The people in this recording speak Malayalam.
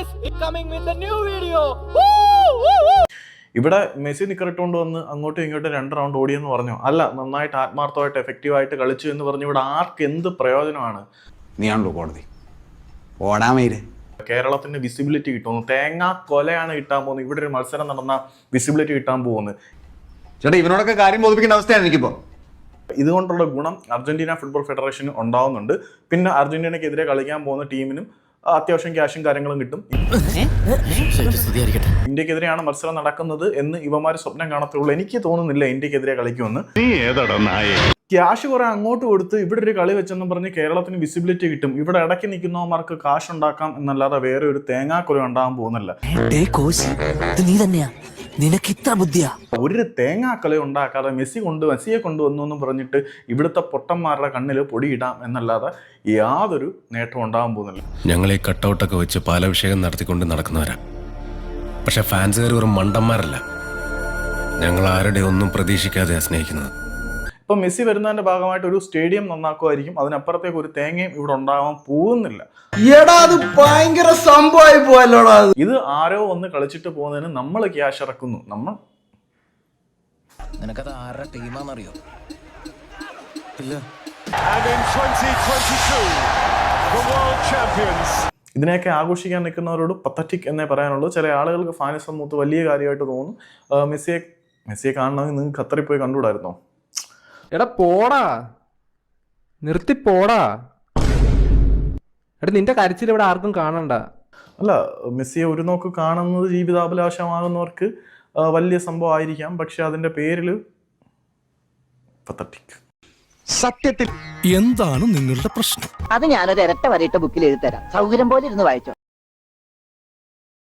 guys, it's coming with a new video. ഇവിടെ മെസ്സി നിക്കറിട്ടുകൊണ്ട് വന്ന് അങ്ങോട്ടും ഇങ്ങോട്ടും 2 റൗണ്ട് ഓടിയെന്ന് പറഞ്ഞു. അല്ല, നന്നായിട്ട് ആത്മാർത്ഥമായിട്ട് എഫക്റ്റീവായിട്ട് കളിച്ചു എന്ന് പറഞ്ഞു. ഇവിടെ ആർക്ക് എന്ത് പ്രയോജനമാണ്? നീയാണല്ലോ കോടതി ഓടാമയില്. കേരളത്തിന് വിസിബിലിറ്റി കിട്ടുന്നു. തേങ്ങാ കൊലയാണ് കിട്ടാൻ പോകുന്നത്. ഇവിടെ ഒരു മത്സരം നടന്ന വിസിബിലിറ്റി കിട്ടാൻ പോകുന്നത്. ചേട്ടാ, ഇവനോടൊക്കെ കാര്യം ബോധിപ്പിക്കേണ്ട അവസ്ഥയാണ് എനിക്കിപ്പോ. ഇതുകൊണ്ടുള്ള ഗുണം അർജന്റീന ഫുട്ബോൾ ഫെഡറേഷന് ഉണ്ടാവുന്നുണ്ട്. പിന്നെ അർജന്റീനക്കെതിരെ കളിക്കാൻ പോകുന്ന ടീമിനും അത്യാവശ്യം ക്യാഷും കാര്യങ്ങളും കിട്ടും. ഇന്ത്യക്കെതിരെയാണ് മത്സരം നടക്കുന്നത് എന്ന് ഇവന്മാർ സ്വപ്നം കാണത്തുള്ളൂ. എനിക്ക് തോന്നുന്നില്ല ഇന്ത്യക്കെതിരെ കളിക്കുമെന്ന്. ക്യാഷ് കുറെ അങ്ങോട്ട് കൊടുത്ത് ഇവിടെ ഒരു കളി വെച്ചെന്ന് പറഞ്ഞ് കേരളത്തിന് വിസിബിലിറ്റി കിട്ടും. ഇവിടെ ഇടയ്ക്ക് നിൽക്കുന്നവന്മാർക്ക് കാശ് ഉണ്ടാക്കാം എന്നല്ലാതെ വേറെ ഒരു തേങ്ങാക്കൊല ഉണ്ടാകാൻ പോകുന്നില്ല. ഒരു തേങ്ങാക്കൊല ഉണ്ടാക്കാതെ മെസ്സിയെ കൊണ്ടുവന്നു എന്ന് പറഞ്ഞിട്ട് ഇവിടുത്തെ പൊട്ടന്മാരുടെ കണ്ണിൽ പൊടിയിടാം എന്നല്ലാതെ യാതൊരു നേട്ടവും ഉണ്ടാകാൻ പോകുന്നില്ല. ഞങ്ങൾ ഈ കട്ടൗട്ടൊക്കെ വെച്ച് പാലഭിഷേകം നടത്തിക്കൊണ്ട് നടക്കുന്നവരാ. പക്ഷെ ഫാൻസുകാർ വെറും മണ്ടന്മാരല്ല. ഞങ്ങൾ ആരുടെ ഒന്നും പ്രതീക്ഷിക്കാതെ സ്നേഹിക്കുന്നത്. ഇപ്പം മെസ്സി വരുന്നതിന്റെ ഭാഗമായിട്ട് ഒരു സ്റ്റേഡിയം നന്നാക്കുമായിരിക്കും. അതിനപ്പുറത്തേക്ക് ഒരു തേങ്ങയും ഇവിടെ ഉണ്ടാവാൻ പോകുന്നില്ല. ഭയങ്കര സംഭവമായി പോയല്ലോടാ. ഇത് ആരോ ഒന്ന് കളിച്ചിട്ട് പോകുന്നതിന് നമ്മൾ ക്യാഷ് ഇറക്കുന്നു. നമ്മൾ നിനക്കത് ആരുടെ ടീമാണെന്നറിയോ? ഇല്ല. ഇതിനെയൊക്കെ ആഘോഷിക്കാൻ നിൽക്കുന്നവരോട് പത്തറ്റിക് എന്നേ പറയാനുള്ളൂ. ചില ആളുകൾക്ക് ഫാനിസം മൂത്ത് വലിയ കാര്യമായിട്ട് തോന്നും. മെസ്സിയെ കാണണമെങ്കിൽ നിങ്ങൾക്ക് ഖത്തറിൽ പോയി കണ്ടുകൂടായിരുന്നോ? എടാ പോടാ, നിർത്തി പോടാ. എടാ നിന്റെ കരച്ചിൽ ഇവിടെ ആർക്കും കാണണ്ട. അല്ല, മെസ്സിയെ ഒരു നോക്ക് കാണുന്നത് ജീവിതാഭിലാഷമാകുന്നവർക്ക് വലിയ സംഭവം ആയിരിക്കാം. പക്ഷെ അതിന്റെ പേരിൽ പത്തറ്റിക്. സത്യത്തിൽ എന്താണ് നിങ്ങളുടെ പ്രശ്നം? അത് ഞാനൊരു ഇരട്ട വരയിട്ട ബുക്കിൽ എഴുതി തരാം. സൗകര്യം പോലെ ഇരുന്ന് വായിച്ചോ.